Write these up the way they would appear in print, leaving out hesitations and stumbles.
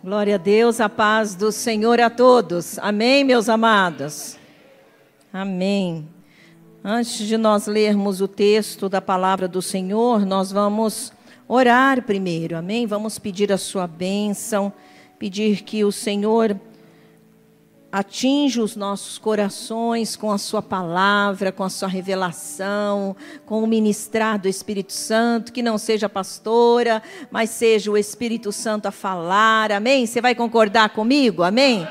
Glória a Deus, a paz do Senhor a todos. Amém, meus amados? Amém. Antes de nós lermos o texto da palavra do Senhor, nós vamos orar primeiro, amém? Vamos pedir a sua bênção, pedir que o Senhor atinja os nossos corações com a sua palavra, com a sua revelação, com o ministrar do Espírito Santo, que não seja a pastora, mas seja o Espírito Santo a falar, amém? Você vai concordar comigo, amém?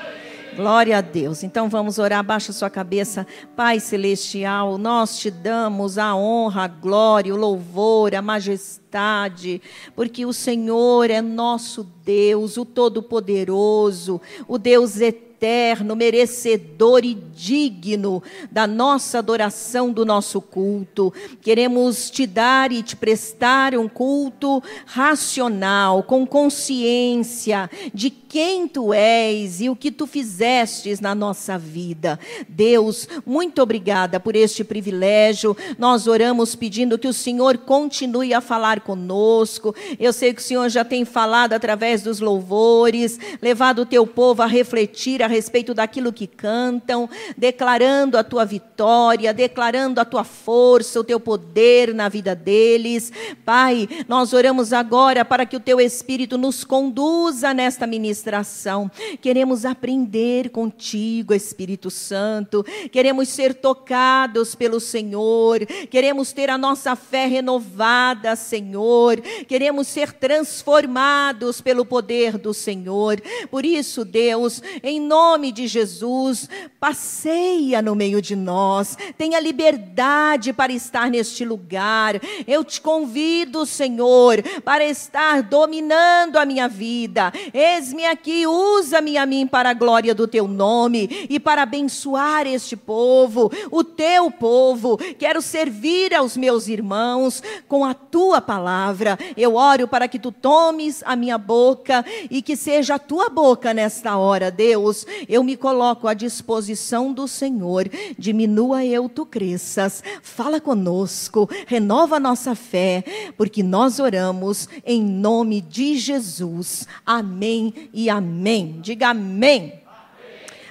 Glória a Deus. Então vamos orar, baixa sua cabeça. Pai celestial, nós te damos a honra, a glória, o louvor, a majestade, porque o Senhor é nosso Deus, o Todo-Poderoso, o Deus eterno, merecedor e digno da nossa adoração, do nosso culto. Queremos te dar e te prestar um culto racional, com consciência de quem tu és e o que tu fizestes na nossa vida. Deus, muito obrigada por este privilégio. Nós oramos pedindo que o Senhor continue a falar conosco. Eu sei que o Senhor já tem falado através dos louvores, levado o teu povo a refletir a respeito daquilo que cantam, declarando a tua vitória, declarando a tua força, o teu poder na vida deles. Pai, nós oramos agora para que o teu Espírito nos conduza nesta ministração. Queremos aprender contigo, Espírito Santo. Queremos ser tocados pelo Senhor. Queremos ter a nossa fé renovada, Senhor. Queremos ser transformados pelo poder do Senhor. Por isso, Deus, em nome de Jesus, passeia no meio de nós. Tenha liberdade para estar neste lugar. Eu te convido, Senhor, para estar dominando a minha vida. Eis-me aqui, usa-me a mim para a glória do teu nome e para abençoar este povo, o teu povo. Quero servir aos meus irmãos com a tua palavra. Eu oro para que tu tomes a minha boca e que seja a tua boca nesta hora, Deus. Eu me coloco à disposição do Senhor. Diminua eu, tu cresças. Fala conosco, renova a nossa fé, porque nós oramos em nome de Jesus. Amém e amém. Diga amém.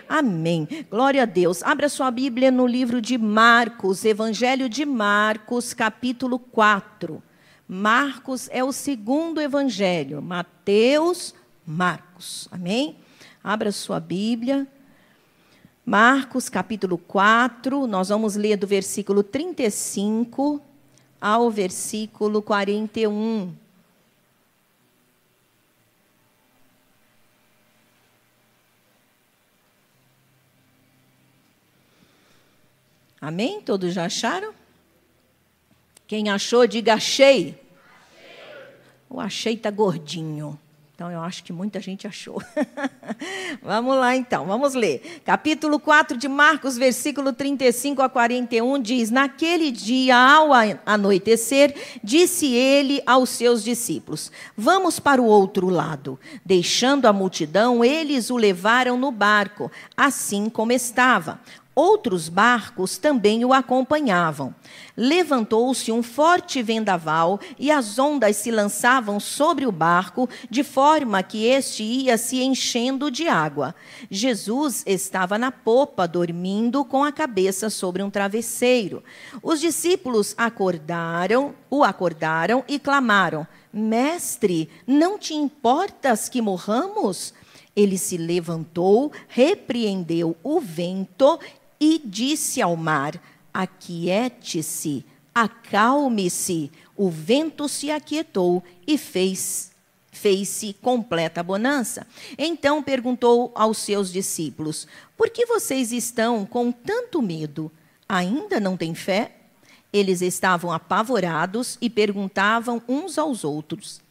Amém. Glória a Deus. Abra sua Bíblia no livro de Marcos, Evangelho de Marcos, capítulo 4. Marcos é o segundo evangelho. Mateus, Marcos. Amém? Abra sua Bíblia. Marcos, capítulo 4. Nós vamos ler do versículo 35 ao versículo 41. Amém? Todos já acharam? Quem achou, diga achei. O achei está gordinho. Então, eu acho que muita gente achou. Vamos lá, então. Vamos ler. Capítulo 4 de Marcos, versículo 35 a 41, diz: Naquele dia, ao anoitecer, disse ele aos seus discípulos: Vamos para o outro lado. Deixando a multidão, eles o levaram no barco, assim como estava. Outros barcos também o acompanhavam. Levantou-se um forte vendaval e as ondas se lançavam sobre o barco, de forma que este ia se enchendo de água. Jesus estava na popa, dormindo com a cabeça sobre um travesseiro. Os discípulos o acordaram e clamaram: Mestre, não te importas que morramos? Ele se levantou, repreendeu o vento e disse ao mar: Aquiete-se, acalme-se. O vento se aquietou e fez-se completa bonança. Então perguntou aos seus discípulos: Por que vocês estão com tanto medo? Ainda não têm fé? Eles estavam apavorados e perguntavam uns aos outros: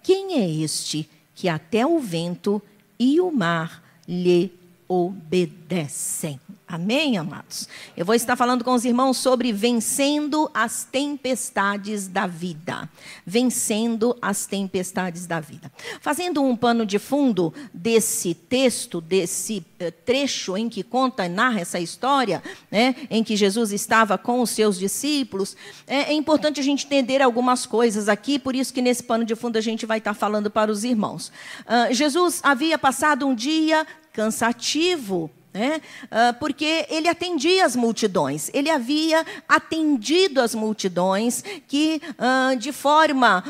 Quem é este que até o vento e o mar lhe obedecem. Amém, amados? Eu vou estar falando com os irmãos sobre vencendo as tempestades da vida. Vencendo as tempestades da vida. Fazendo um pano de fundo desse texto, desse trecho em que conta e narra essa história, né, em que Jesus estava com os seus discípulos, é importante a gente entender algumas coisas aqui, por isso que nesse pano de fundo a gente vai estar falando para os irmãos. Jesus havia passado um dia cansativo, né? Porque ele atendia as multidões, ele havia atendido as multidões que de forma,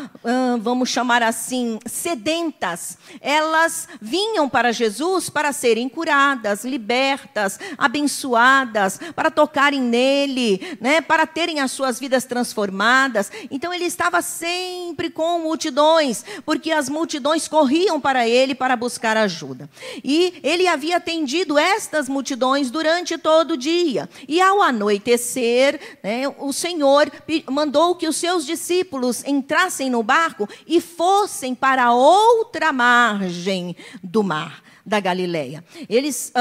vamos chamar assim, sedentas, elas vinham para Jesus para serem curadas, libertas, abençoadas, para tocarem nele, né? Para terem as suas vidas transformadas. Então ele estava sempre com multidões, porque as multidões corriam para ele para buscar ajuda. E ele havia atendido estas multidões durante todo o dia. E ao anoitecer, né, o Senhor mandou que os seus discípulos entrassem no barco e fossem para outra margem do mar da Galileia. Eles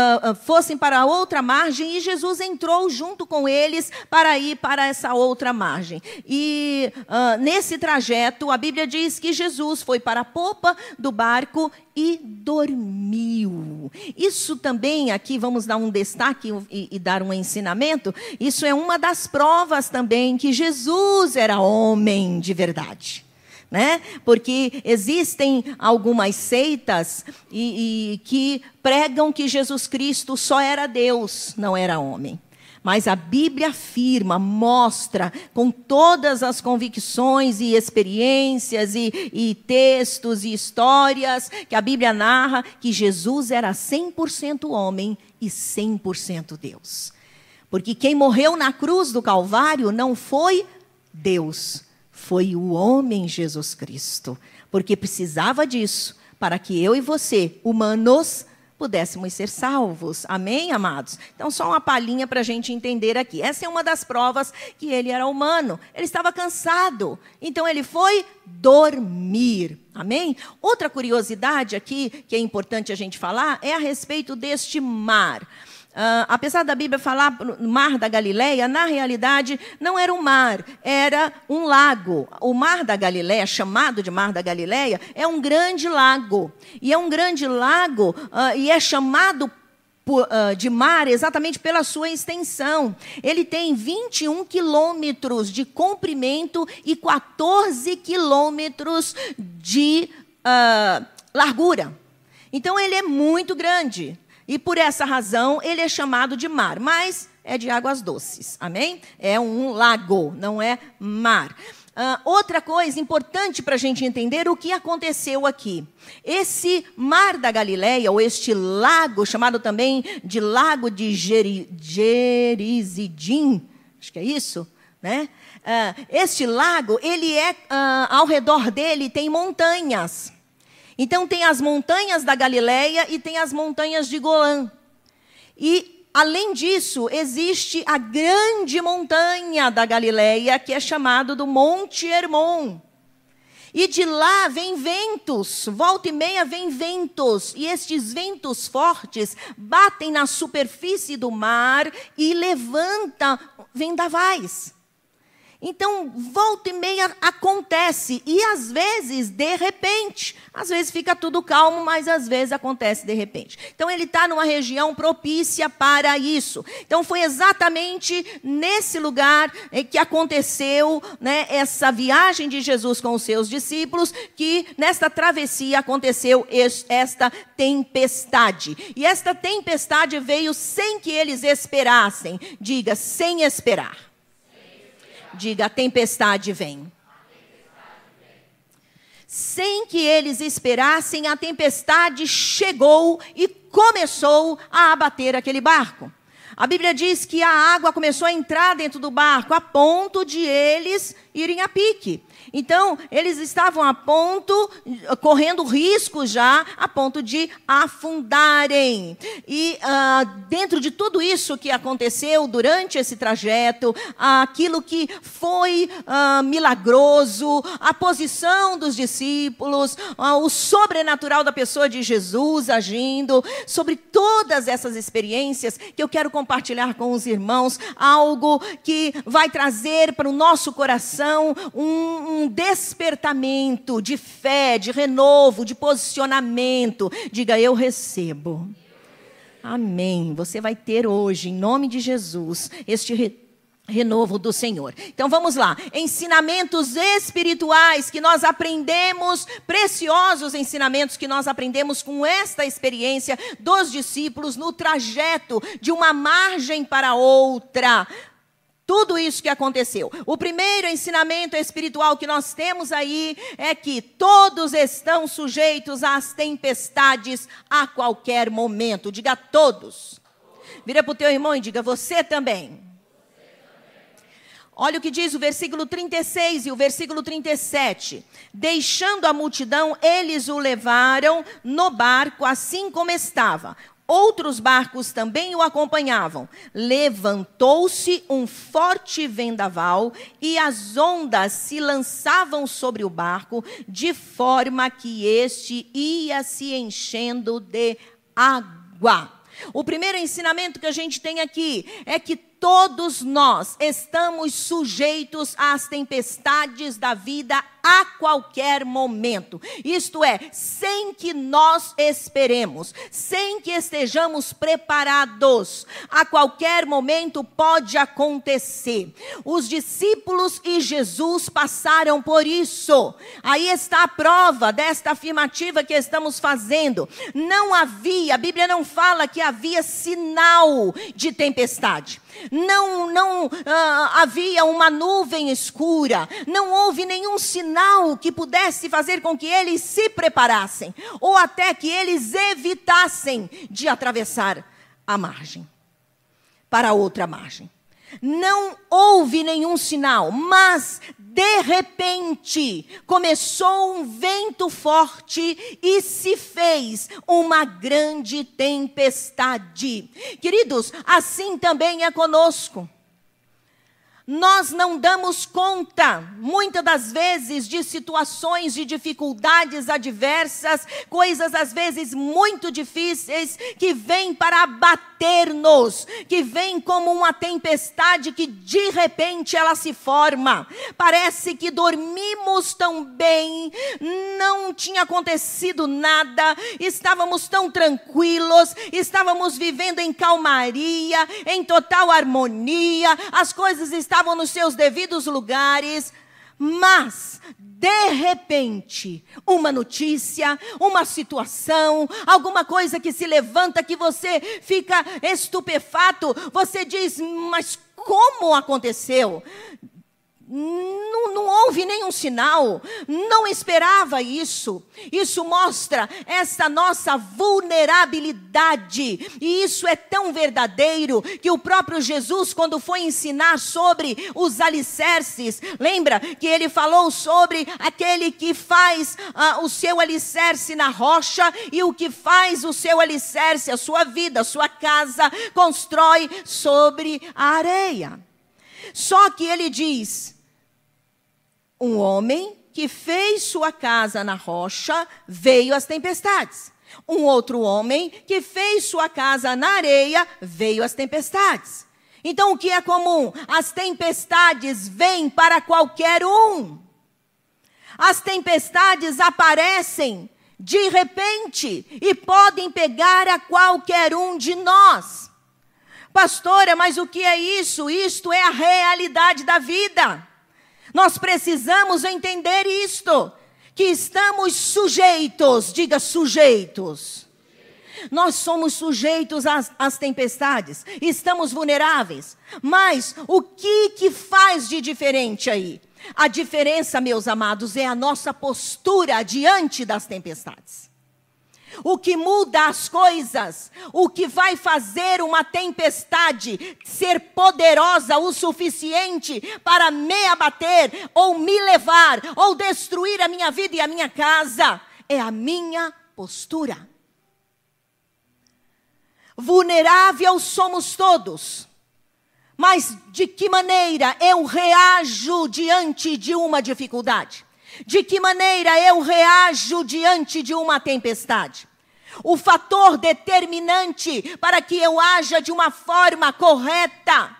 fossem para a outra margem e Jesus entrou junto com eles para ir para essa outra margem. E nesse trajeto, a Bíblia diz que Jesus foi para a popa do barco e dormiu. Isso também, aqui vamos dar um destaque e dar um ensinamento, isso é uma das provas também que Jesus era homem de verdade. Né? Porque existem algumas seitas que pregam que Jesus Cristo só era Deus, não era homem. Mas a Bíblia afirma, mostra com todas as convicções e experiências e textos e histórias que a Bíblia narra que Jesus era 100% homem e 100% Deus. Porque quem morreu na cruz do Calvário não foi Deus, foi o homem Jesus Cristo, porque precisava disso para que eu e você, humanos, pudéssemos ser salvos. Amém, amados? Então, só uma palhinha para a gente entender aqui. Essa é uma das provas que ele era humano. Ele estava cansado, então ele foi dormir. Amém? Outra curiosidade aqui, que é importante a gente falar, é a respeito deste mar. Apesar da Bíblia falar mar da Galileia, na realidade não era um mar, era um lago. O mar da Galileia, chamado de mar da Galileia, é um grande lago. E é um grande lago e é chamado de mar exatamente pela sua extensão. Ele tem 21 quilômetros de comprimento e 14 quilômetros de largura. Então ele é muito grande. E por essa razão, ele é chamado de mar, mas é de águas doces, amém? É um lago, não é mar. Outra coisa importante para a gente entender o que aconteceu aqui. Esse mar da Galileia, ou este lago, chamado também de lago de Gerizidim, acho que é isso, né? Este lago, ele ao redor dele tem montanhas. Então, tem as montanhas da Galileia e tem as montanhas de Golã. E, além disso, existe a grande montanha da Galileia, que é chamado do Monte Hermon. E de lá vem ventos, volta e meia vem ventos. E estes ventos fortes batem na superfície do mar e levantam vendavais. Então, volta e meia acontece, e às vezes, de repente. Às vezes fica tudo calmo, mas às vezes acontece de repente. Então, ele está numa região propícia para isso. Então, foi exatamente nesse lugar que aconteceu, né, essa viagem de Jesus com os seus discípulos, que nesta travessia aconteceu esta tempestade. E esta tempestade veio sem que eles esperassem. Diga, sem esperar. Diga, a tempestade vem. Sem que eles esperassem, a tempestade chegou e começou a abater aquele barco. A Bíblia diz que a água começou a entrar dentro do barco, a ponto de eles irem a pique. Então, eles estavam correndo risco já, a ponto de afundarem. E dentro de tudo isso que aconteceu durante esse trajeto, aquilo que foi milagroso, a posição dos discípulos, o sobrenatural da pessoa de Jesus agindo, sobre todas essas experiências que eu quero compartilhar com os irmãos, algo que vai trazer para o nosso coração um despertamento de fé, de renovo, de posicionamento. Diga, eu recebo. Amém. Você vai ter hoje, em nome de Jesus, este renovo do Senhor. Então vamos lá. Ensinamentos espirituais que nós aprendemos, preciosos ensinamentos que nós aprendemos com esta experiência dos discípulos no trajeto de uma margem para outra. Tudo isso que aconteceu. O primeiro ensinamento espiritual que nós temos aí é que todos estão sujeitos às tempestades a qualquer momento. Diga todos. Vira para o teu irmão e diga, você também. Olha o que diz o versículo 36 e o versículo 37. Deixando a multidão, eles o levaram no barco assim como estava. Outros barcos também o acompanhavam. Levantou-se um forte vendaval e as ondas se lançavam sobre o barco, de forma que este ia se enchendo de água. O primeiro ensinamento que a gente tem aqui é que todos nós estamos sujeitos às tempestades da vida a qualquer momento. Isto é, sem que nós esperemos, sem que estejamos preparados. A qualquer momento pode acontecer. Os discípulos e Jesus passaram por isso. Aí está a prova desta afirmativa que estamos fazendo. Não havia, a Bíblia não fala que havia sinal de tempestade. Não havia uma nuvem escura, não houve nenhum sinal que pudesse fazer com que eles se preparassem, ou até que eles evitassem de atravessar a margem, para outra margem. Não houve nenhum sinal, mas de repente começou um vento forte e se fez uma grande tempestade. Queridos, assim também é conosco. Nós não damos conta, muitas das vezes, de situações de dificuldades adversas, coisas às vezes muito difíceis, que vêm para abater-nos, que vêm como uma tempestade que de repente ela se forma. Parece que dormimos tão bem, não tinha acontecido nada, estávamos tão tranquilos, estávamos vivendo em calmaria, em total harmonia, as coisas estavam nos seus devidos lugares, mas, de repente, uma notícia, uma situação, alguma coisa que se levanta, que você fica estupefato, você diz, mas como aconteceu? Não houve nenhum sinal, não esperava isso. Isso mostra essa nossa vulnerabilidade. E isso é tão verdadeiro que o próprio Jesus, quando foi ensinar sobre os alicerces, lembra que ele falou sobre aquele que faz o seu alicerce na rocha e o que faz o seu alicerce, a sua vida, a sua casa, constrói sobre a areia. Só que ele diz, um homem que fez sua casa na rocha, veio as tempestades. Um outro homem que fez sua casa na areia, veio as tempestades. Então o que é comum? As tempestades vêm para qualquer um. As tempestades aparecem de repente e podem pegar a qualquer um de nós. Pastora, mas o que é isso? Isto é a realidade da vida. Nós precisamos entender isto, que estamos sujeitos, diga sujeitos. Nós somos sujeitos às tempestades, estamos vulneráveis. Mas o que faz de diferente aí? A diferença, meus amados, é a nossa postura diante das tempestades. O que muda as coisas, o que vai fazer uma tempestade ser poderosa o suficiente para me abater, ou me levar, ou destruir a minha vida e a minha casa, é a minha postura. Vulnerável somos todos, mas de que maneira eu reajo diante de uma dificuldade? De que maneira eu reajo diante de uma tempestade? O fator determinante para que eu haja de uma forma correta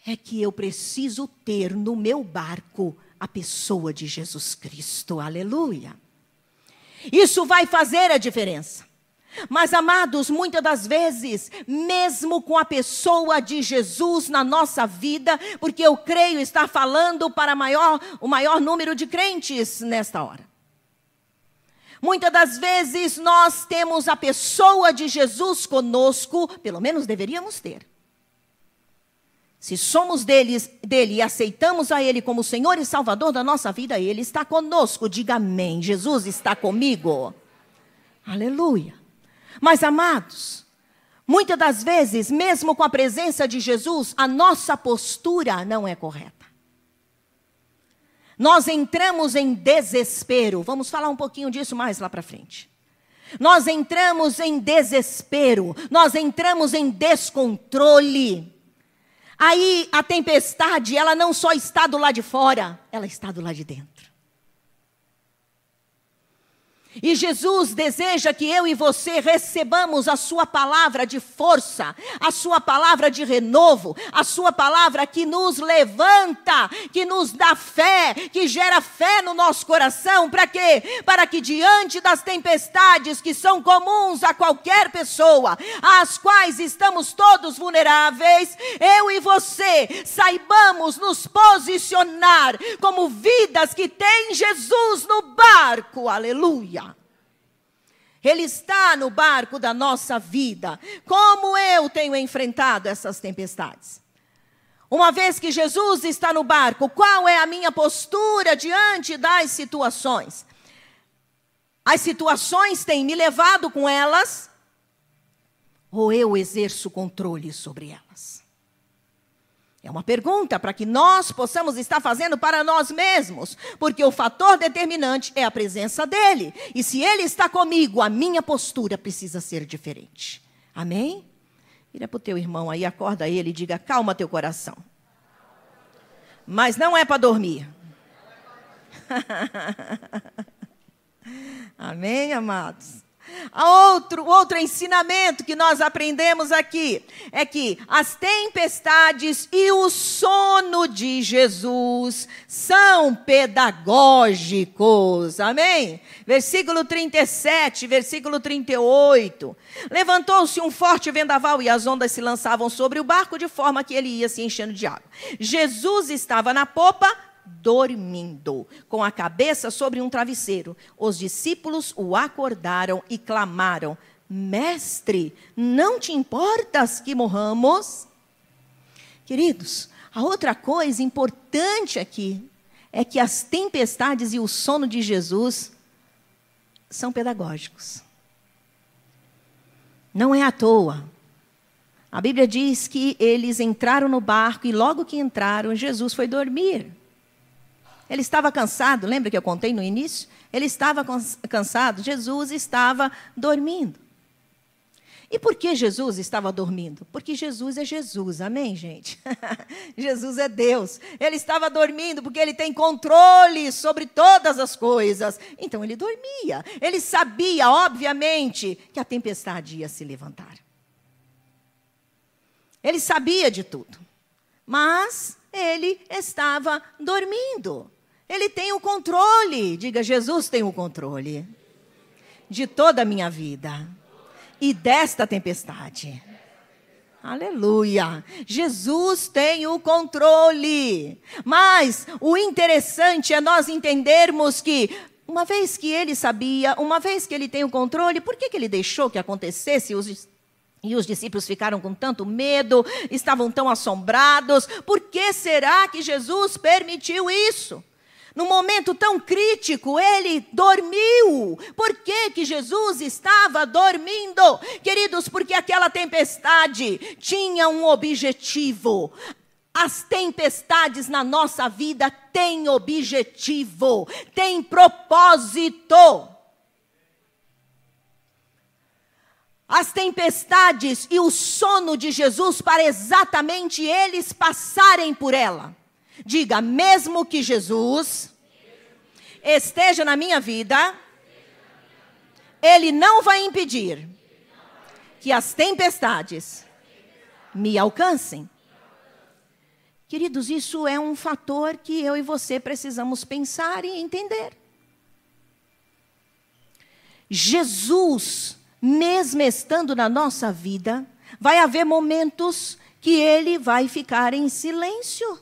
é que eu preciso ter no meu barco a pessoa de Jesus Cristo. Aleluia! Isso vai fazer a diferença. Mas, amados, muitas das vezes, mesmo com a pessoa de Jesus na nossa vida, porque eu creio estar falando para o maior número de crentes nesta hora. Muitas das vezes nós temos a pessoa de Jesus conosco, pelo menos deveríamos ter. Se somos dele e aceitamos a Ele como Senhor e Salvador da nossa vida, Ele está conosco. Diga amém. Jesus está comigo. Aleluia. Mas, amados, muitas das vezes, mesmo com a presença de Jesus, a nossa postura não é correta. Nós entramos em desespero. Vamos falar um pouquinho disso mais lá para frente. Nós entramos em desespero. Nós entramos em descontrole. Aí a tempestade, ela não só está do lado de fora, ela está do lado de dentro. E Jesus deseja que eu e você recebamos a sua palavra de força, a sua palavra de renovo, a sua palavra que nos levanta, que nos dá fé, que gera fé no nosso coração. Para quê? Para que diante das tempestades que são comuns a qualquer pessoa, às quais estamos todos vulneráveis, eu e você saibamos nos posicionar como vidas que têm Jesus no barco. Aleluia! Ele está no barco da nossa vida. Como eu tenho enfrentado essas tempestades? Uma vez que Jesus está no barco, qual é a minha postura diante das situações? As situações têm me levado com elas, ou eu exerço controle sobre elas? É uma pergunta para que nós possamos estar fazendo para nós mesmos, porque o fator determinante é a presença dele. E se ele está comigo, a minha postura precisa ser diferente. Amém? Vira para o teu irmão aí, acorda ele e diga, calma teu coração. Mas não é para dormir. Amém, amados? Outro ensinamento que nós aprendemos aqui é que as tempestades e o sono de Jesus são pedagógicos. Amém? Versículo 37, versículo 38. Levantou-se um forte vendaval e as ondas se lançavam sobre o barco de forma que ele ia se enchendo de água. Jesus estava na popa, dormindo, com a cabeça sobre um travesseiro. Os discípulos o acordaram e clamaram, Mestre, não te importas que morramos? Queridos, a outra coisa importante aqui é que as tempestades e o sono de Jesus são pedagógicos. Não é à toa. A Bíblia diz que eles entraram no barco e logo que entraram, Jesus foi dormir. Ele estava cansado, lembra que eu contei no início? Ele estava cansado, Jesus estava dormindo. E por que Jesus estava dormindo? Porque Jesus é Jesus, amém, gente? Jesus é Deus. Ele estava dormindo porque ele tem controle sobre todas as coisas. Então ele dormia. Ele sabia, obviamente, que a tempestade ia se levantar. Ele sabia de tudo. Mas ele estava dormindo. Ele tem o controle, diga, Jesus tem o controle de toda a minha vida e desta tempestade. Aleluia! Jesus tem o controle. Mas o interessante é nós entendermos que, uma vez que ele sabia, uma vez que ele tem o controle, por que ele deixou que acontecesse? E os discípulos ficaram com tanto medo, estavam tão assombrados. Por que será que Jesus permitiu isso? num momento tão crítico, ele dormiu. Por que que Jesus estava dormindo? Queridos, porque aquela tempestade tinha um objetivo. As tempestades na nossa vida têm objetivo, têm propósito. As tempestades e o sono de Jesus para exatamente eles passarem por ela. Diga, mesmo que Jesus esteja na minha vida, Ele não vai impedir que as tempestades me alcancem. Queridos, isso é um fator que eu e você precisamos pensar e entender. Jesus, mesmo estando na nossa vida, vai haver momentos que Ele vai ficar em silêncio.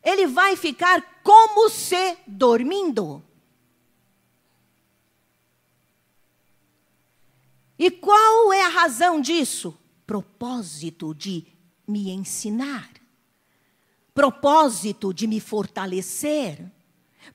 Ele vai ficar como se dormindo. E qual é a razão disso? Propósito de me ensinar, propósito de me fortalecer,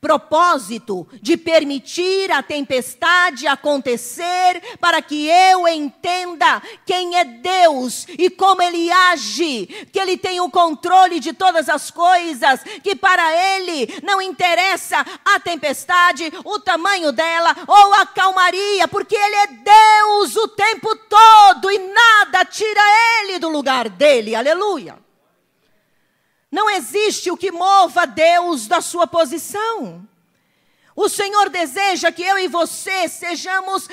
propósito de permitir a tempestade acontecer para que eu entenda quem é Deus e como Ele age, que Ele tem o controle de todas as coisas, que para Ele não interessa a tempestade, o tamanho dela ou a calmaria, porque Ele é Deus o tempo todo e nada tira Ele do lugar dele, aleluia. Não existe o que mova Deus da sua posição. O Senhor deseja que eu e você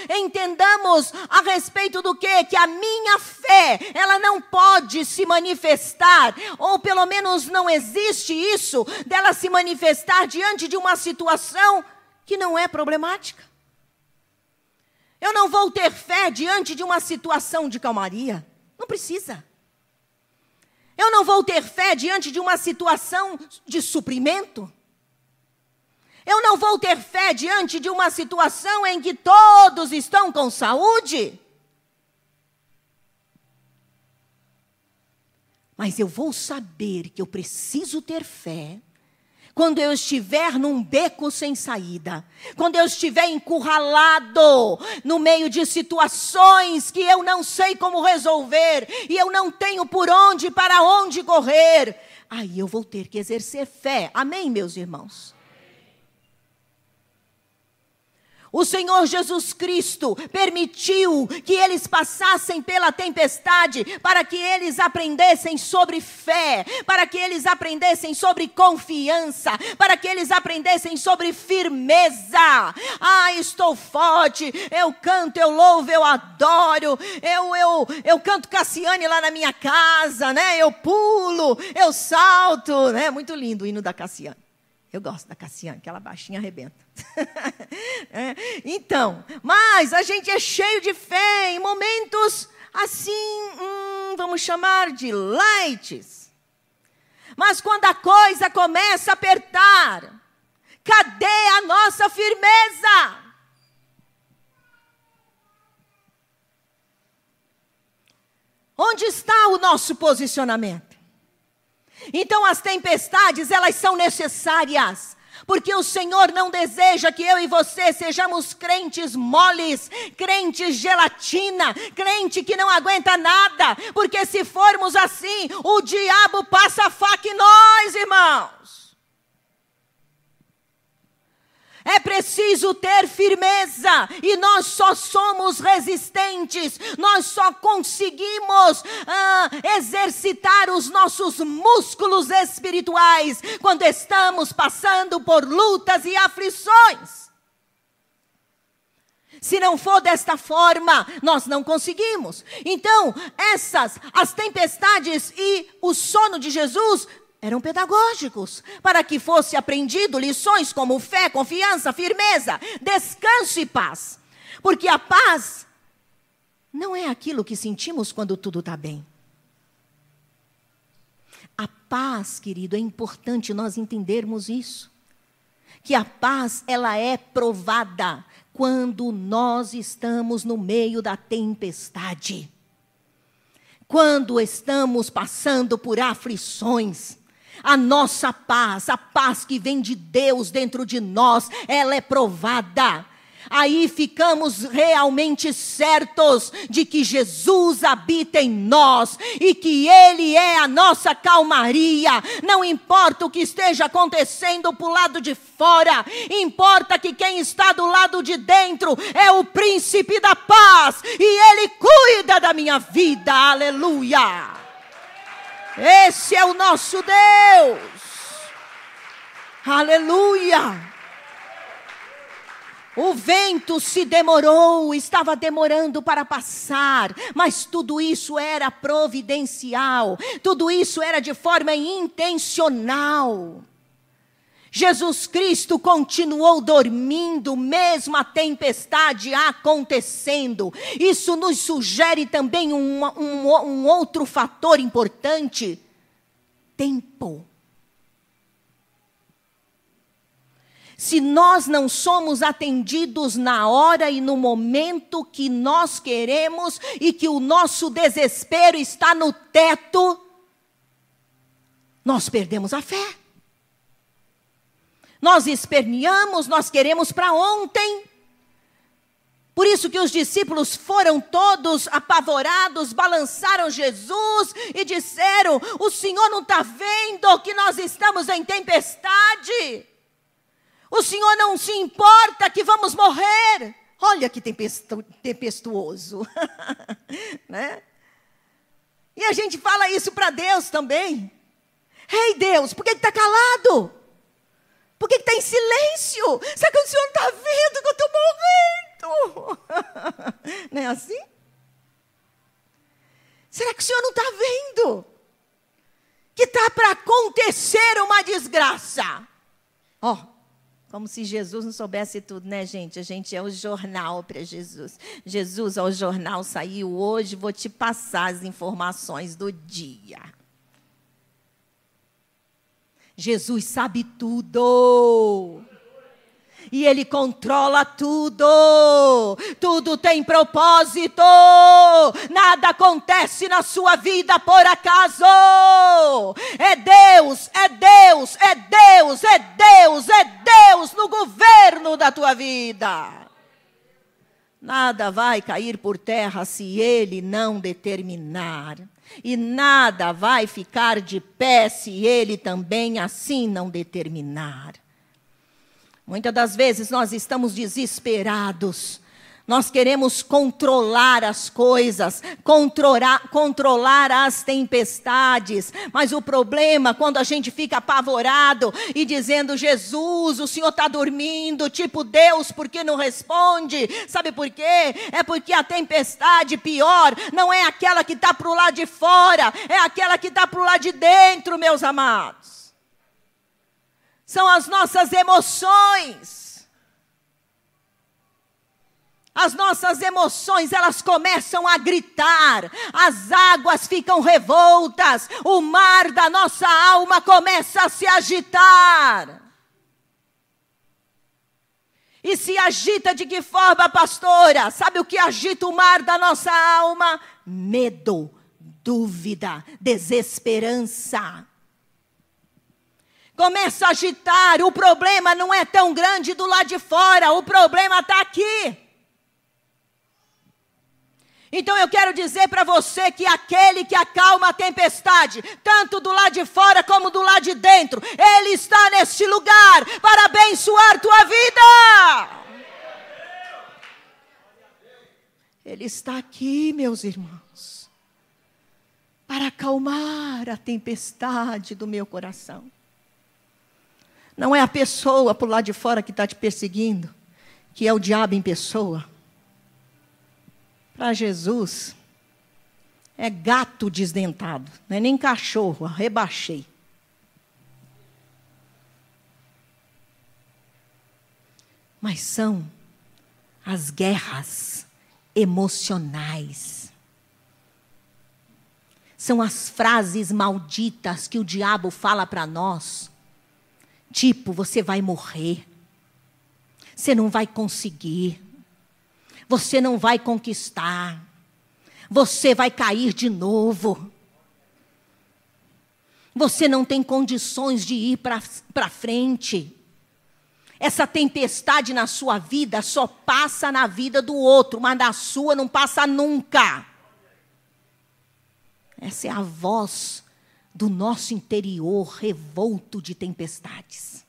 entendamos a respeito do quê? Que a minha fé, ela não pode se manifestar, ou pelo menos não existe isso, dela se manifestar diante de uma situação que não é problemática. Eu não vou ter fé diante de uma situação de calmaria. Não precisa. Eu não vou ter fé diante de uma situação de suprimento. Eu não vou ter fé diante de uma situação em que todos estão com saúde. Mas eu vou saber que eu preciso ter fé quando eu estiver num beco sem saída, quando eu estiver encurralado no meio de situações que eu não sei como resolver, e eu não tenho para onde correr, aí eu vou ter que exercer fé. Amém, meus irmãos? O Senhor Jesus Cristo permitiu que eles passassem pela tempestade para que eles aprendessem sobre fé, para que eles aprendessem sobre confiança, para que eles aprendessem sobre firmeza. Ah, estou forte, eu canto, eu louvo, eu adoro, eu canto Cassiane lá na minha casa, né? Eu pulo, eu salto, né? Muito lindo o hino da Cassiane. Eu gosto da Cassiane, aquela baixinha arrebenta. Então, mas a gente é cheio de fé em momentos assim, vamos chamar de lights. Mas quando a coisa começa a apertar, cadê a nossa firmeza? Onde está o nosso posicionamento? Então as tempestades, elas são necessárias, porque o Senhor não deseja que eu e você sejamos crentes moles, crentes gelatina, crente que não aguenta nada, porque se formos assim, o diabo passa a faca em nós, irmãos. É preciso ter firmeza, e nós só somos resistentes, nós só conseguimos exercitar os nossos músculos espirituais quando estamos passando por lutas e aflições. Se não for desta forma, nós não conseguimos. Então, as tempestades e o sono de Jesus eram pedagógicos, para que fosse aprendido lições como fé, confiança, firmeza, descanso e paz. Porque a paz não é aquilo que sentimos quando tudo está bem. A paz, querido, é importante nós entendermos isso. Que a paz, ela é provada quando nós estamos no meio da tempestade. Quando estamos passando por aflições. A nossa paz, a paz que vem de Deus dentro de nós, ela é provada. Aí ficamos realmente certos de que Jesus habita em nós e que Ele é a nossa calmaria. Não importa o que esteja acontecendo para o lado de fora, importa que quem está do lado de dentro é o príncipe da paz e Ele cuida da minha vida. Aleluia! Esse é o nosso Deus. Aleluia! O vento se demorou, estava demorando para passar, mas tudo isso era providencial, tudo isso era de forma intencional. Jesus Cristo continuou dormindo, mesmo a tempestade acontecendo. Isso nos sugere também um outro fator importante: tempo. Se nós não somos atendidos na hora e no momento que nós queremos e que o nosso desespero está no teto, nós perdemos a fé. Nós esperneamos, nós queremos para ontem. Por isso que os discípulos foram todos apavorados, balançaram Jesus e disseram: o Senhor não está vendo que nós estamos em tempestade? O Senhor não se importa que vamos morrer? Olha que tempestuoso. Né? E a gente fala isso para Deus também. Ei, Deus, por que está calado? Por que está em silêncio? Será que o Senhor não está vendo que eu estou morrendo? Não é assim? Será que o Senhor não está vendo que está para acontecer uma desgraça? Ó. Como se Jesus não soubesse tudo, né, gente? A gente é o jornal para Jesus. Jesus, ó, o jornal saiu hoje, vou te passar as informações do dia. Jesus sabe tudo. E Ele controla tudo. Tudo tem propósito. Nada acontece na sua vida por acaso. É Deus, é Deus, é Deus, é Deus, é Deus no governo da tua vida. Nada vai cair por terra se Ele não determinar. E nada vai ficar de pé se Ele também assim não determinar. Muitas das vezes nós estamos desesperados. Nós queremos controlar as coisas, controlar as tempestades. Mas o problema, quando a gente fica apavorado e dizendo: Jesus, o Senhor está dormindo, tipo Deus, por que não responde? Sabe por quê? É porque a tempestade pior não é aquela que está para o lado de fora, é aquela que está para o lado de dentro, meus amados. São as nossas emoções. As nossas emoções, elas começam a gritar. As águas ficam revoltas. O mar da nossa alma começa a se agitar. E se agita de que forma, pastora? Sabe o que agita o mar da nossa alma? Medo, dúvida, desesperança. Começa a agitar. O problema não é tão grande do lado de fora. O problema está aqui. Então eu quero dizer para você que aquele que acalma a tempestade, tanto do lado de fora como do lado de dentro, Ele está neste lugar para abençoar tua vida. Ele está aqui, meus irmãos, para acalmar a tempestade do meu coração. Não é a pessoa por lá de fora que está te perseguindo, que é o diabo em pessoa. Para Jesus, é gato desdentado, não é nem cachorro, rebaixei. Mas são as guerras emocionais. São as frases malditas que o diabo fala para nós. Tipo, você vai morrer, você não vai conseguir, você não vai conquistar, você vai cair de novo, Você não tem condições de ir para frente. Essa tempestade na sua vida só passa na vida do outro, mas na sua não passa nunca. Essa é a voz do nosso interior revolto de tempestades.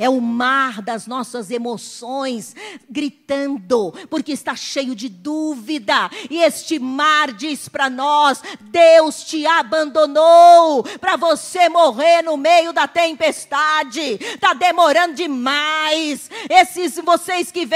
É o mar das nossas emoções gritando, porque está cheio de dúvida. E este mar diz para nós: Deus te abandonou para você morrer no meio da tempestade. Está demorando demais. Vocês que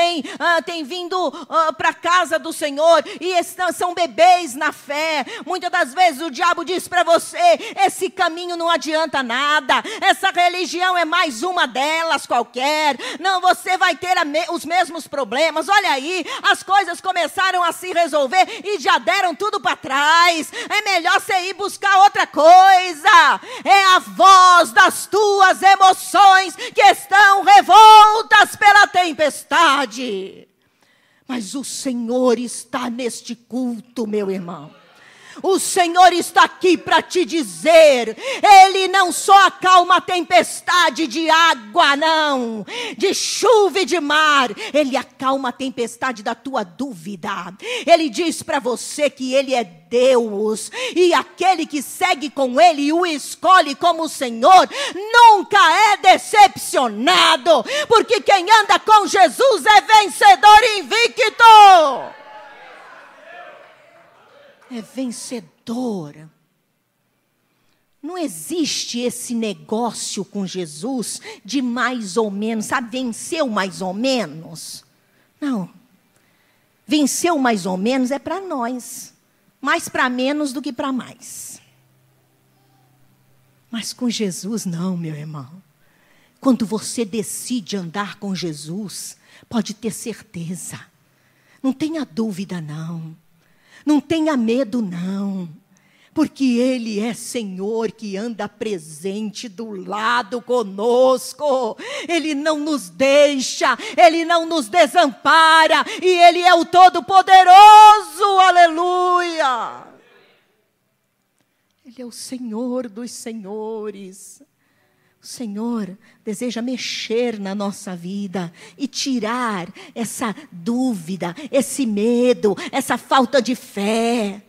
têm vindo para a casa do Senhor e são bebês na fé. Muitas das vezes o diabo diz para você: esse caminho não adianta nada. Essa religião é mais uma delas. Qualquer, não, você vai ter os mesmos problemas. Olha aí, as coisas começaram a se resolver e já deram tudo para trás. É melhor você ir buscar outra coisa. É a voz das tuas emoções que estão revoltas pela tempestade. Mas o Senhor está neste culto, meu irmão. O Senhor está aqui para te dizer, Ele não só acalma a tempestade de água, não, de chuva e de mar, Ele acalma a tempestade da tua dúvida. Ele diz para você que Ele é Deus, e aquele que segue com Ele e o escolhe como Senhor, nunca é decepcionado, porque quem anda com Jesus é vencedor invicto. É vencedor. Não existe esse negócio com Jesus de mais ou menos, sabe, venceu mais ou menos. Não. Venceu mais ou menos é para nós. Mais para menos do que para mais. Mas com Jesus não, meu irmão. Quando você decide andar com Jesus, pode ter certeza. Não tenha dúvida, não. Não tenha medo, não, porque Ele é Senhor que anda presente do lado conosco. Ele não nos deixa, Ele não nos desampara, e Ele é o Todo-Poderoso, aleluia. Ele é o Senhor dos senhores. O Senhor deseja mexer na nossa vida e tirar essa dúvida, esse medo, essa falta de fé.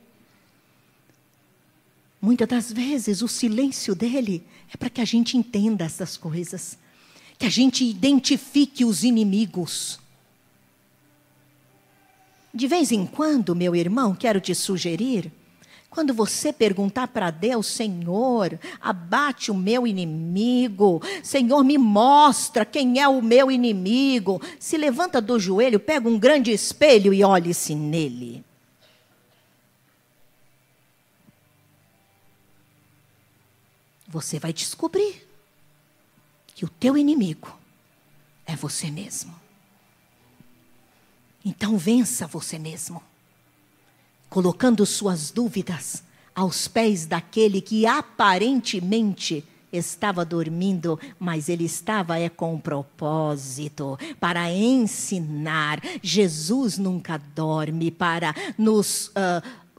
Muitas das vezes o silêncio dele é para que a gente entenda essas coisas, que a gente identifique os inimigos. De vez em quando, meu irmão, quero te sugerir, quando você perguntar para Deus: Senhor, abate o meu inimigo, Senhor, me mostra quem é o meu inimigo, se levanta do joelho, pega um grande espelho e olhe-se nele. Você vai descobrir que o teu inimigo é você mesmo. Então vença você mesmo, colocando suas dúvidas aos pés daquele que aparentemente estava dormindo, mas ele estava com um propósito, para ensinar. Jesus nunca dorme para nos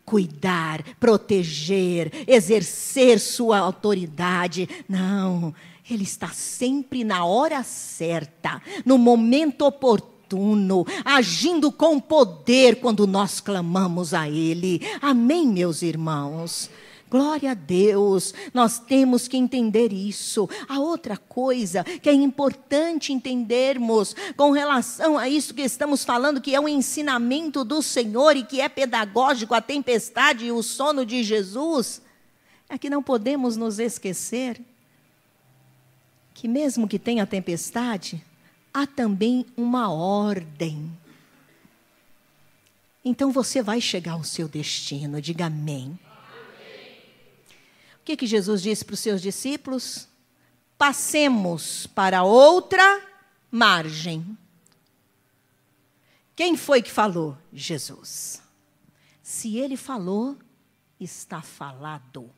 cuidar, proteger, exercer sua autoridade. Não, Ele está sempre na hora certa, no momento oportuno, agindo com poder quando nós clamamos a Ele. Amém, meus irmãos? Glória a Deus, nós temos que entender isso. A outra coisa que é importante entendermos com relação a isso que estamos falando, que é um ensinamento do Senhor e que é pedagógico, a tempestade e o sono de Jesus, é que não podemos nos esquecer que mesmo que tenha tempestade, há também uma ordem. Então você vai chegar ao seu destino, diga amém. O que Jesus disse para os seus discípulos? Passemos para outra margem. Quem foi que falou? Jesus. Se Ele falou, está falado.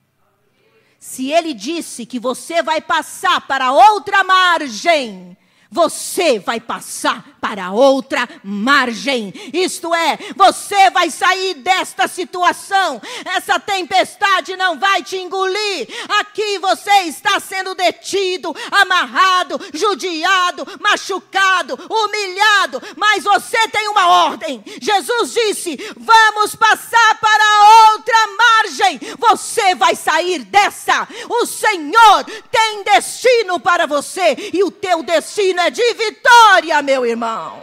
Se Ele disse que você vai passar para outra margem, você vai passar para outra margem. Isto é, você vai sair desta situação. Essa tempestade não vai te engolir. Aqui você está sendo detido, amarrado, judiado, machucado, humilhado. Mas você tem uma ordem. Jesus disse: vamos passar para outra margem. Você vai sair dessa. O Senhor tem destino para você. E o teu destino é de vitória, meu irmão.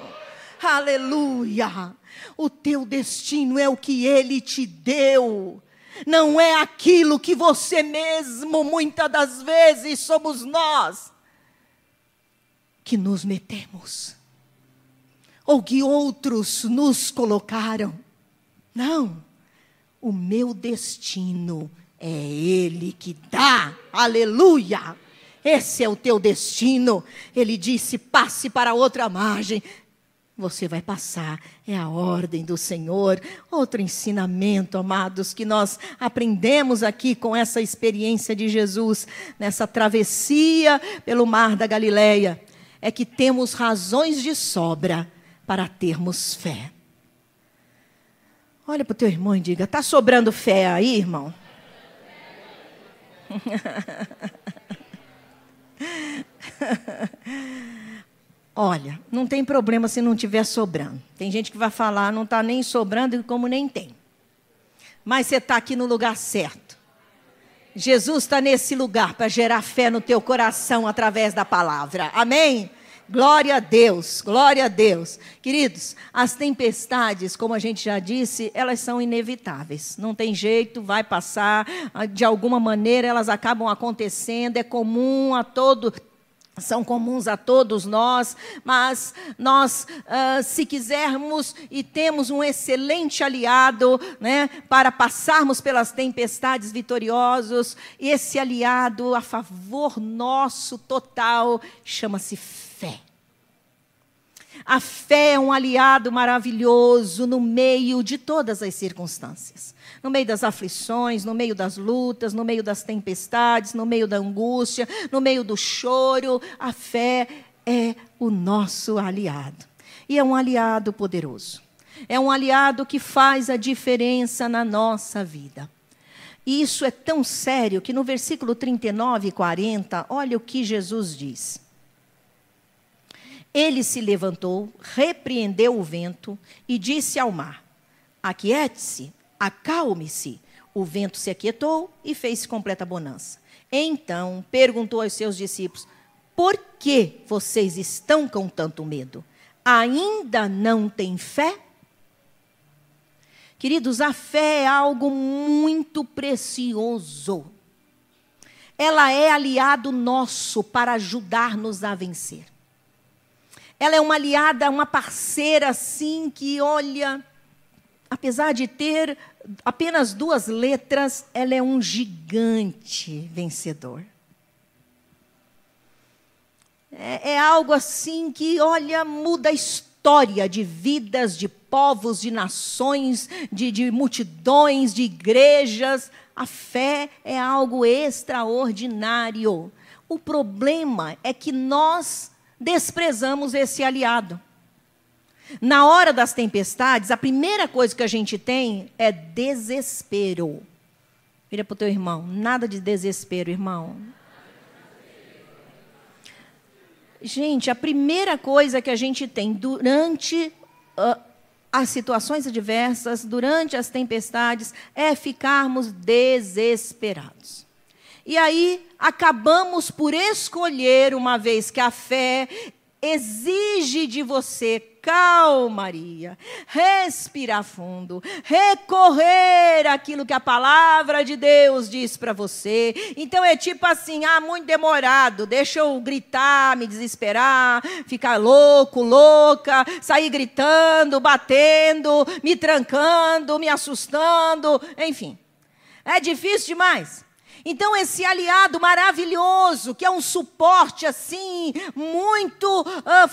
Aleluia. O teu destino é o que Ele te deu. Não é aquilo que você mesmo, muitas das vezes, somos nós que nos metemos. Ou que outros nos colocaram. Não. O meu destino é Ele que dá. Aleluia. Esse é o teu destino. Ele disse: passe para outra margem. Você vai passar. É a ordem do Senhor. Outro ensinamento, amados, que nós aprendemos aqui com essa experiência de Jesus, nessa travessia pelo mar da Galileia, é que temos razões de sobra para termos fé. Olha para o teu irmão e diga: está sobrando fé aí, irmão? Olha, não tem problema se não estiver sobrando. Tem gente que vai falar: não está nem sobrando, como nem tem. Mas você está aqui no lugar certo. Jesus está nesse lugar para gerar fé no teu coração através da palavra. Amém? Glória a Deus, glória a Deus. Queridos, as tempestades, como a gente já disse, elas são inevitáveis. Não tem jeito, vai passar. De alguma maneira elas acabam acontecendo. É comum a são comuns a todos nós, mas nós, se quisermos e temos um excelente aliado, né, para passarmos pelas tempestades vitoriosos, esse aliado a favor nosso total chama-se fé. A fé é um aliado maravilhoso no meio de todas as circunstâncias. No meio das aflições, no meio das lutas, no meio das tempestades, no meio da angústia, no meio do choro. A fé é o nosso aliado. E é um aliado poderoso. É um aliado que faz a diferença na nossa vida. E isso é tão sério que no versículo 39 e 40, olha o que Jesus diz. Ele se levantou, repreendeu o vento e disse ao mar: aquiete-se, acalme-se. O vento se aquietou e fez completa bonança. Então perguntou aos seus discípulos: por que vocês estão com tanto medo? Ainda não têm fé? Queridos, a fé é algo muito precioso. Ela é aliado nosso para ajudar-nos a vencer. Ela é uma aliada, uma parceira assim que, olha, apesar de ter apenas 2 letras, ela é um gigante vencedor. É algo assim que, olha, muda a história de vidas, de povos, de nações, de multidões, de igrejas. A fé é algo extraordinário. O problema é que nós desprezamos esse aliado. Na hora das tempestades, a primeira coisa que a gente tem é desespero. Vira para o teu irmão: nada de desespero, irmão. Gente, a primeira coisa que a gente tem durante as situações adversas, durante as tempestades, é ficarmos desesperados. E aí, acabamos por escolher, uma vez que a fé exige de você calmaria, respirar fundo, recorrer àquilo que a palavra de Deus diz para você. Então é tipo assim: muito demorado, deixa eu gritar, me desesperar, ficar louco, louca, sair gritando, batendo, me trancando, me assustando, enfim. É difícil demais. Então, esse aliado maravilhoso, que é um suporte assim, muito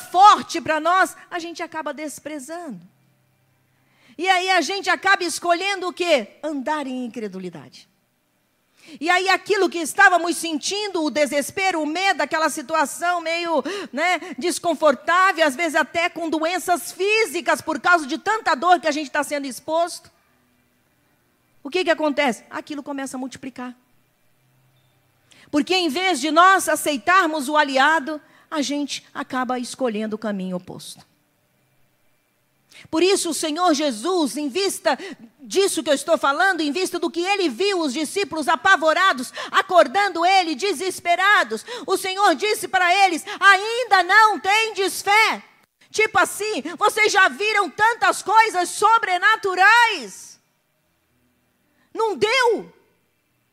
forte para nós, a gente acaba desprezando. E aí a gente acaba escolhendo o quê? Andar em incredulidade. E aí aquilo que estávamos sentindo, o desespero, o medo, aquela situação meio, desconfortável, às vezes até com doenças físicas, por causa de tanta dor que a gente está sendo exposto. O que acontece? Aquilo começa a multiplicar. Porque em vez de nós aceitarmos o aliado, a gente acaba escolhendo o caminho oposto. Por isso o Senhor Jesus, em vista disso que eu estou falando, em vista do que ele viu os discípulos apavorados, acordando ele, desesperados, o Senhor disse para eles: ainda não tendes fé? Tipo assim, vocês já viram tantas coisas sobrenaturais. Não deu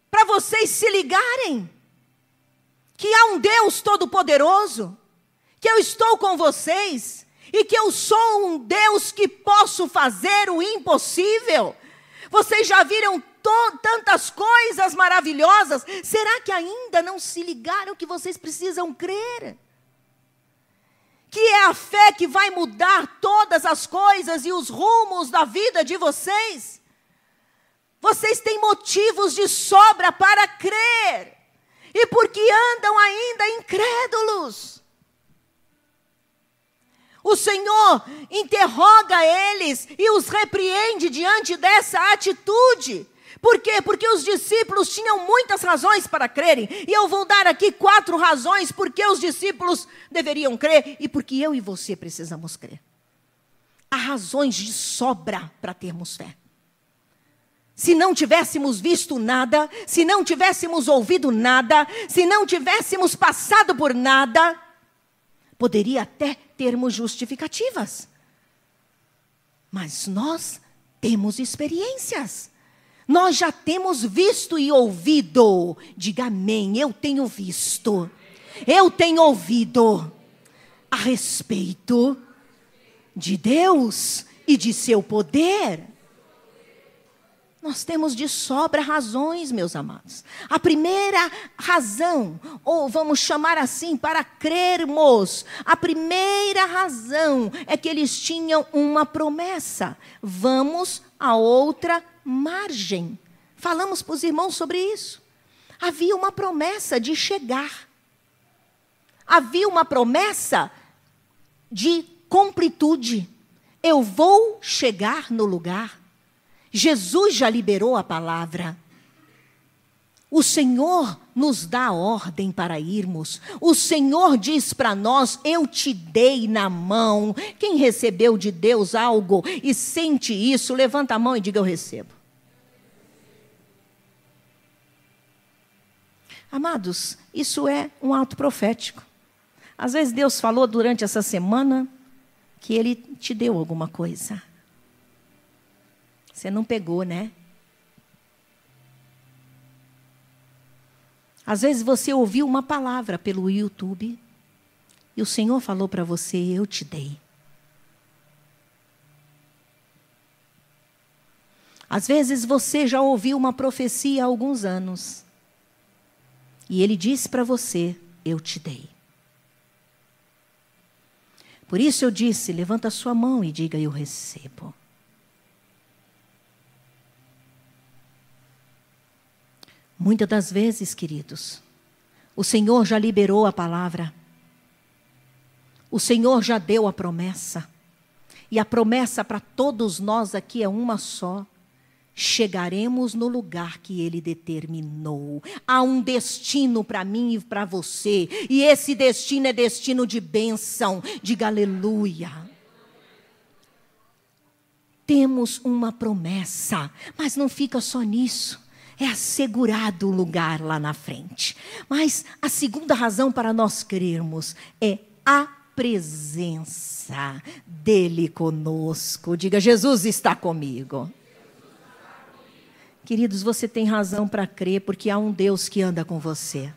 para vocês se ligarem que há um Deus todo-poderoso, que eu estou com vocês, e que eu sou um Deus que posso fazer o impossível. Vocês já viram tantas coisas maravilhosas. Será que ainda não se ligaram que vocês precisam crer? Que é a fé que vai mudar todas as coisas e os rumos da vida de vocês? Vocês têm motivos de sobra para crer. E porque andam ainda incrédulos. O Senhor interroga eles e os repreende diante dessa atitude. Por quê? Porque os discípulos tinham muitas razões para crerem. E eu vou dar aqui 4 razões porque os discípulos deveriam crer e porque eu e você precisamos crer. Há razões de sobra para termos fé. Se não tivéssemos visto nada, se não tivéssemos ouvido nada, se não tivéssemos passado por nada, poderia até termos justificativas. Mas nós temos experiências. Nós já temos visto e ouvido. Diga amém, eu tenho visto. Eu tenho ouvido a respeito de Deus e de seu poder. Nós temos de sobra razões, meus amados. A primeira razão, ou vamos chamar assim, para crermos, a primeira razão é que eles tinham uma promessa. Vamos a outra margem. Falamos para os irmãos sobre isso. Havia uma promessa de chegar. Havia uma promessa de completude. Eu vou chegar no lugar. Jesus já liberou a palavra. O Senhor nos dá a ordem para irmos. O Senhor diz para nós: eu te dei na mão. Quem recebeu de Deus algo e sente isso, levanta a mão e diga: eu recebo. Amados, isso é um ato profético. Às vezes Deus falou durante essa semana que Ele te deu alguma coisa. Você não pegou, né? Às vezes você ouviu uma palavra pelo YouTube e o Senhor falou para você: eu te dei. Às vezes você já ouviu uma profecia há alguns anos e Ele disse para você: eu te dei. Por isso eu disse: levanta a sua mão e diga: eu recebo. Muitas das vezes, queridos, o Senhor já liberou a palavra. O Senhor já deu a promessa. E a promessa para todos nós aqui é uma só. Chegaremos no lugar que Ele determinou. Há um destino para mim e para você. E esse destino é destino de bênção. Diga aleluia. Temos uma promessa, mas não fica só nisso. É assegurado o lugar lá na frente. Mas a segunda razão para nós crermos é a presença dEle conosco. Diga: Jesus está comigo. Queridos, você tem razão para crer, porque há um Deus que anda com você.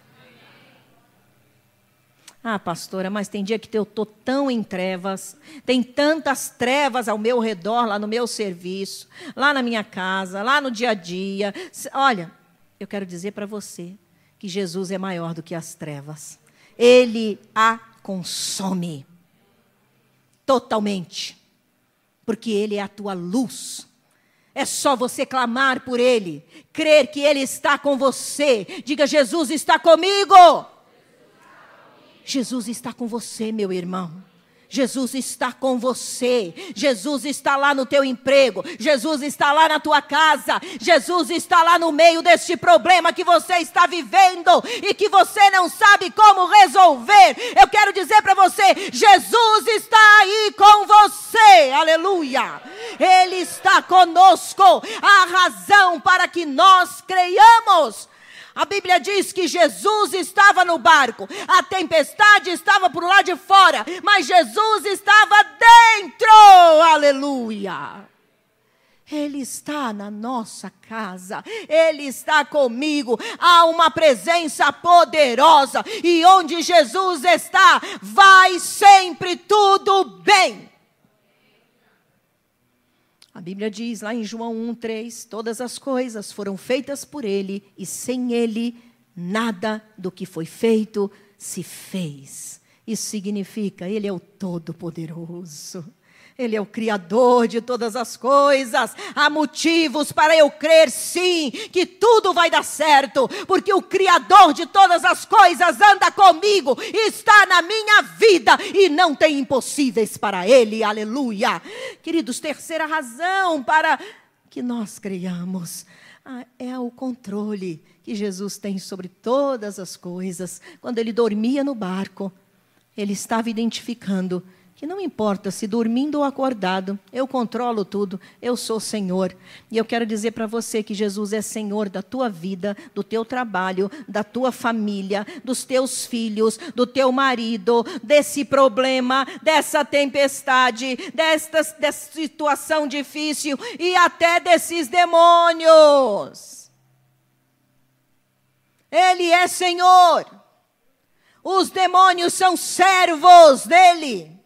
Ah, pastora, mas tem dia que eu estou tão em trevas, tem tantas trevas ao meu redor, lá no meu serviço, lá na minha casa, lá no dia a dia. Olha, eu quero dizer para você que Jesus é maior do que as trevas. Ele a consome totalmente, porque Ele é a tua luz. É só você clamar por Ele, crer que Ele está com você. Diga: Jesus está comigo. Jesus está com você, meu irmão. Jesus está com você. Jesus está lá no teu emprego. Jesus está lá na tua casa. Jesus está lá no meio deste problema que você está vivendo e que você não sabe como resolver. Eu quero dizer para você: Jesus está aí com você. Aleluia. Ele está conosco. A razão para que nós creiamos. A Bíblia diz que Jesus estava no barco, a tempestade estava por lá de fora, mas Jesus estava dentro, aleluia. Ele está na nossa casa, Ele está comigo, há uma presença poderosa, e onde Jesus está, vai sempre tudo bem. A Bíblia diz lá em João 1:3, todas as coisas foram feitas por Ele, e sem Ele, nada do que foi feito se fez. Isso significa, Ele é o Todo-Poderoso. Ele é o Criador de todas as coisas. Há motivos para eu crer, sim, que tudo vai dar certo, porque o Criador de todas as coisas anda comigo, está na minha vida, e não tem impossíveis para Ele, aleluia. Queridos, terceira razão para que nós creiamos é o controle que Jesus tem sobre todas as coisas. Quando Ele dormia no barco, Ele estava identificando que não importa se dormindo ou acordado, eu controlo tudo, eu sou Senhor. E eu quero dizer para você que Jesus é Senhor da tua vida, do teu trabalho, da tua família, dos teus filhos, do teu marido, desse problema, dessa tempestade, dessa situação difícil e até desses demônios. Ele é Senhor. Os demônios são servos dele.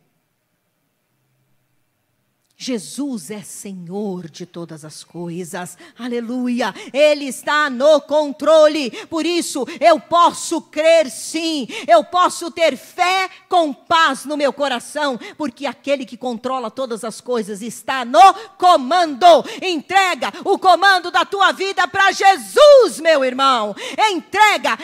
Jesus é Senhor de todas as coisas, aleluia, Ele está no controle, por isso eu posso crer sim, eu posso ter fé com paz no meu coração, porque aquele que controla todas as coisas está no comando. Entrega o comando da tua vida para Jesus, meu irmão, entrega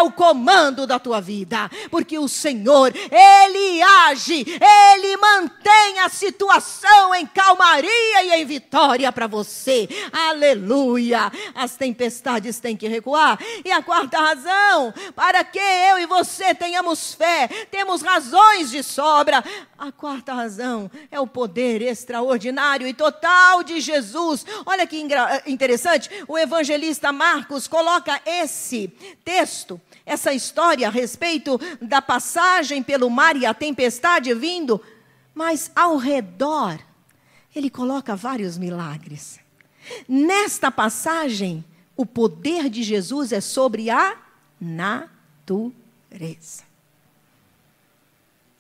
o comando da tua vida, porque o Senhor, Ele age, Ele mantém a situação em calmaria e em vitória para você, aleluia. As tempestades têm que recuar. E a quarta razão, para que eu e você tenhamos fé, temos razões de sobra. A quarta razão é o poder extraordinário e total de Jesus. Olha que interessante, o evangelista Marcos coloca esse texto, essa história a respeito da passagem pelo mar e a tempestade vindo, mas ao redor, ele coloca vários milagres. Nesta passagem, o poder de Jesus é sobre a natureza.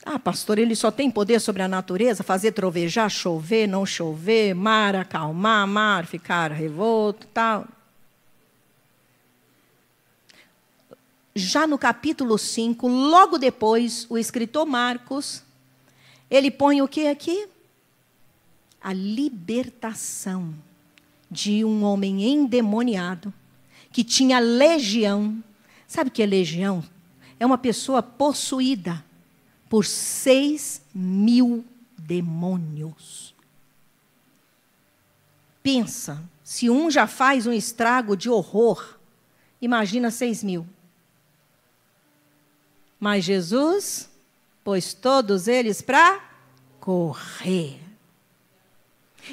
Ah, pastor, ele só tem poder sobre a natureza? Fazer trovejar, chover, não chover, mar acalmar, mar ficar revolto, tal. Já no capítulo 5, logo depois, o escritor Marcos, ele põe o que aqui? A libertação de um homem endemoniado, que tinha legião. Sabe o que é legião? É uma pessoa possuída por 6.000 demônios. Pensa, se um já faz um estrago de horror, imagina 6.000. Mas Jesus pôs todos eles para correr.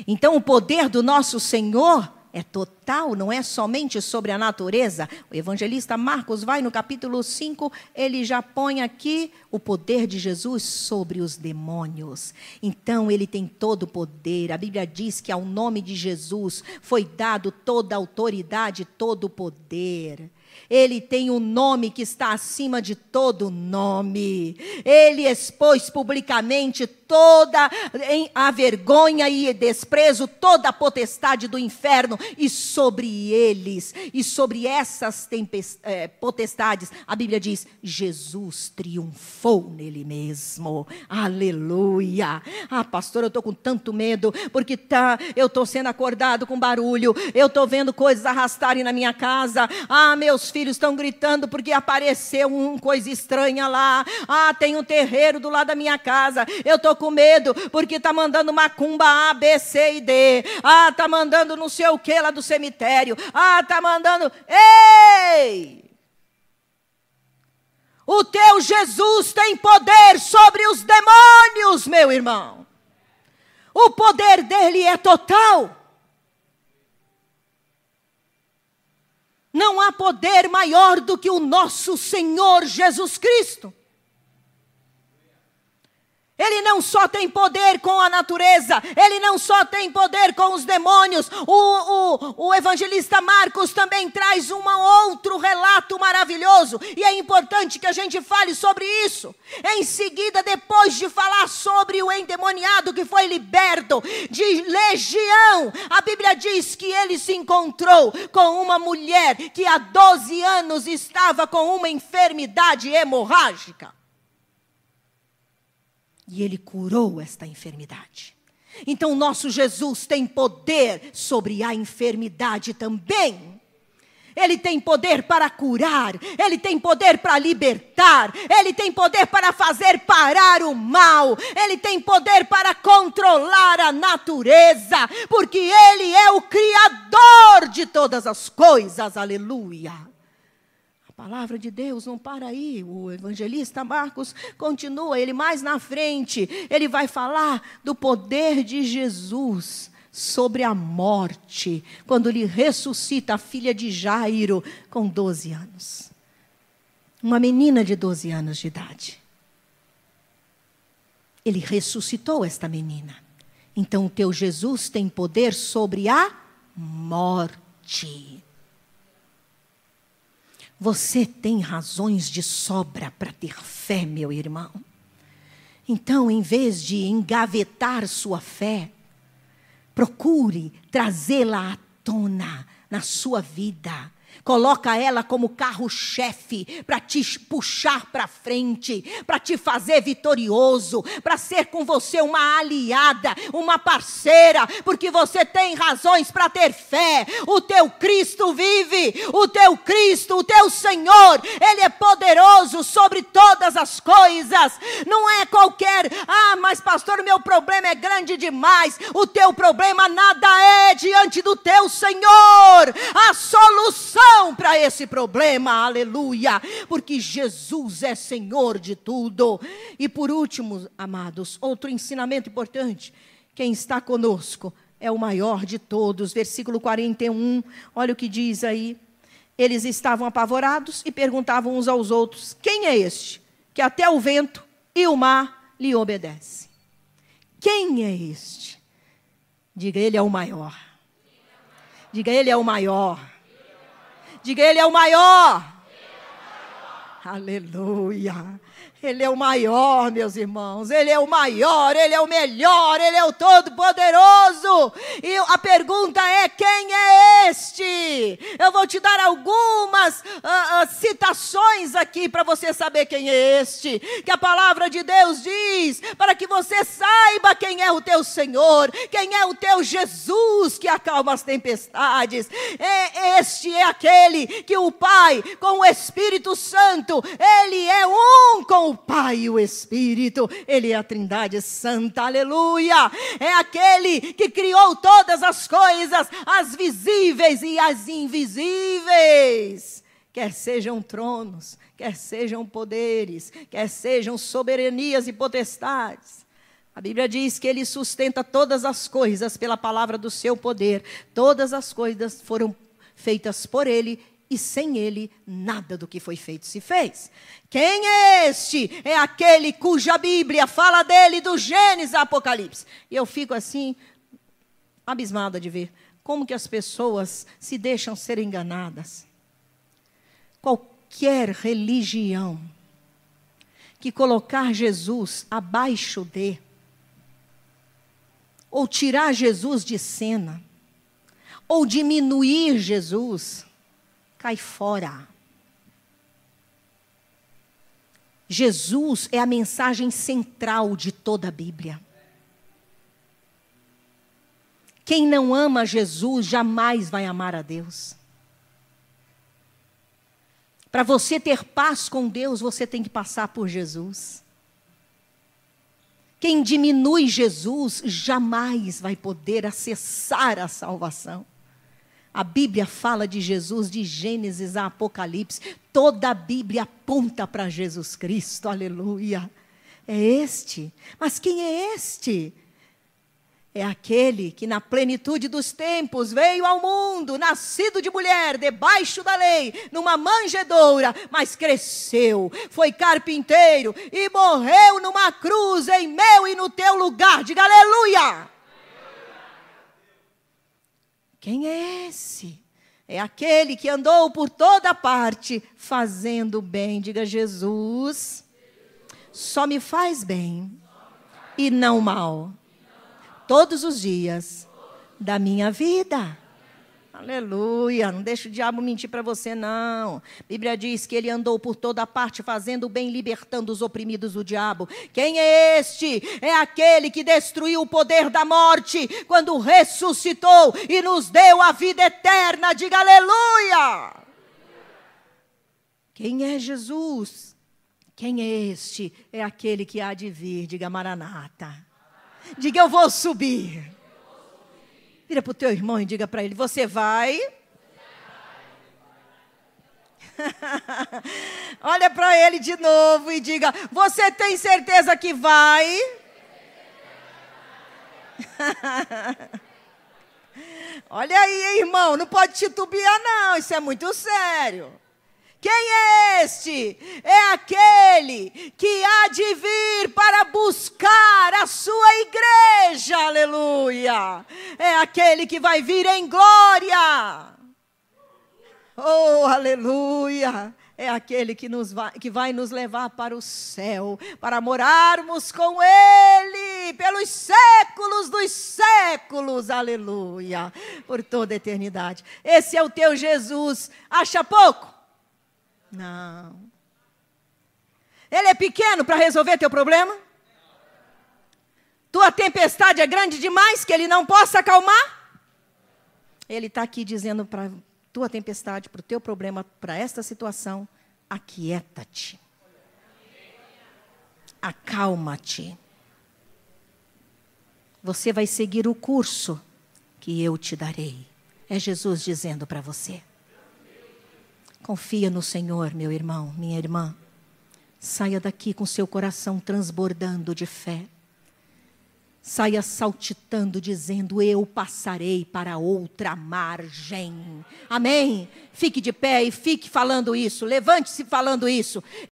Então o poder do nosso Senhor é total, não é somente sobre a natureza. O evangelista Marcos vai no capítulo 5, ele já põe aqui o poder de Jesus sobre os demônios. Então ele tem todo o poder. A Bíblia diz que ao nome de Jesus foi dado toda a autoridade, todo o poder. Ele tem um nome que está acima de todo nome. Ele expôs publicamente toda a vergonha e desprezo, toda a potestade do inferno, e sobre eles, e sobre essas potestades, a Bíblia diz, Jesus triunfou nele mesmo. Aleluia. Pastor, eu estou com tanto medo, porque eu estou sendo acordado com barulho, eu estou vendo coisas arrastarem na minha casa, meus filhos estão gritando porque apareceu uma coisa estranha lá, tem um terreiro do lado da minha casa, eu estou com medo, porque está mandando macumba A, B, C e D, está mandando não sei o que lá do cemitério, está mandando, ei! O teu Jesus tem poder sobre os demônios, meu irmão. O poder dele é total. Não há poder maior do que o nosso Senhor Jesus Cristo. Ele não só tem poder com a natureza, ele não só tem poder com os demônios. O evangelista Marcos também traz um outro relato maravilhoso, e é importante que a gente fale sobre isso. Em seguida, depois de falar sobre o endemoniado que foi liberto de legião, a Bíblia diz que ele se encontrou com uma mulher que há 12 anos estava com uma enfermidade hemorrágica. E ele curou esta enfermidade. Então o nosso Jesus tem poder sobre a enfermidade também. Ele tem poder para curar, ele tem poder para libertar, ele tem poder para fazer parar o mal, ele tem poder para controlar a natureza, porque ele é o Criador de todas as coisas, aleluia. A palavra de Deus não para aí. O evangelista Marcos continua, ele mais na frente, ele vai falar do poder de Jesus sobre a morte, quando ele ressuscita a filha de Jairo com 12 anos. Uma menina de 12 anos de idade. Ele ressuscitou esta menina. Então o teu Jesus tem poder sobre a morte. Você tem razões de sobra para ter fé, meu irmão. Então, em vez de engavetar sua fé, procure trazê-la à tona na sua vida. Coloca ela como carro-chefe para te puxar para frente, para te fazer vitorioso, para ser com você uma aliada, uma parceira, porque você tem razões para ter fé. O teu Cristo vive, o teu Cristo, o teu Senhor, Ele é poderoso sobre todas as coisas. Não é qualquer, mas pastor, meu problema é grande demais. O teu problema nada é diante do teu Senhor. A solução para esse problema, aleluia, porque Jesus é Senhor de tudo. E por último, amados, outro ensinamento importante: quem está conosco é o maior de todos. Versículo 41, olha o que diz aí. Eles estavam apavorados e perguntavam uns aos outros: quem é este, que até o vento e o mar lhe obedecem? Quem é este? Diga, ele é o maior. Diga, ele é o maior. Diga, ele é o maior. Aleluia. Ele é o maior, meus irmãos. Ele é o maior, ele é o melhor, ele é o todo-poderoso. E a pergunta é: quem é este? Eu vou te dar algumas citações aqui para você saber quem é este. Que a palavra de Deus diz, para que você saiba quem é o teu Senhor, quem é o teu Jesus que acalma as tempestades. Este é aquele que o Pai, com o Espírito Santo, ele é um com o Pai e o Espírito, ele é a Trindade Santa, aleluia. É aquele que criou todas as coisas, as visíveis e as invisíveis, quer sejam tronos, quer sejam poderes, quer sejam soberanias e potestades. A Bíblia diz que ele sustenta todas as coisas pela palavra do seu poder. Todas as coisas foram feitas por ele, e sem ele, nada do que foi feito se fez. Quem é este? É aquele cuja Bíblia fala dele do Gênesis a Apocalipse. E eu fico assim, abismada de ver como que as pessoas se deixam ser enganadas. Qualquer religião que colocar Jesus abaixo de, ou tirar Jesus de cena, ou diminuir Jesus, cai fora. Jesus é a mensagem central de toda a Bíblia. Quem não ama Jesus jamais vai amar a Deus. Para você ter paz com Deus, você tem que passar por Jesus. Quem diminui Jesus jamais vai poder acessar a salvação. A Bíblia fala de Jesus de Gênesis a Apocalipse. Toda a Bíblia aponta para Jesus Cristo, aleluia. É este. Mas quem é este? É aquele que na plenitude dos tempos veio ao mundo, nascido de mulher, debaixo da lei, numa manjedoura, mas cresceu, foi carpinteiro e morreu numa cruz em meu e no teu lugar. Diga aleluia! Quem é esse? É aquele que andou por toda parte fazendo bem. Diga, Jesus só me faz bem e não mal. Todos os dias da minha vida. Aleluia, não deixa o diabo mentir para você não. A Bíblia diz que ele andou por toda parte fazendo o bem, libertando os oprimidos do diabo. Quem é este? É aquele que destruiu o poder da morte quando ressuscitou e nos deu a vida eterna. Diga aleluia. Quem é Jesus? Quem é este? É aquele que há de vir. Diga Maranata. Diga, eu vou subir. Vira para o teu irmão e diga para ele, você vai? Olha para ele de novo e diga, você tem certeza que vai? Olha aí, irmão, não pode titubear não, isso é muito sério. Quem é este? É aquele que há de vir para buscar a sua igreja, aleluia. É aquele que vai vir em glória. Oh, aleluia. É aquele que vai nos levar para o céu, para morarmos com Ele, pelos séculos dos séculos, aleluia, por toda a eternidade. Esse é o teu Jesus, acha pouco? Não. Ele é pequeno para resolver teu problema? Tua tempestade é grande demais que Ele não possa acalmar? Ele está aqui dizendo para tua tempestade, para o teu problema, para esta situação, aquieta-te. Acalma-te. Você vai seguir o curso que eu te darei. É Jesus dizendo para você. Confia no Senhor, meu irmão, minha irmã. Saia daqui com seu coração transbordando de fé. Saia saltitando, dizendo, eu passarei para outra margem. Amém? Fique de pé e fique falando isso. Levante-se falando isso.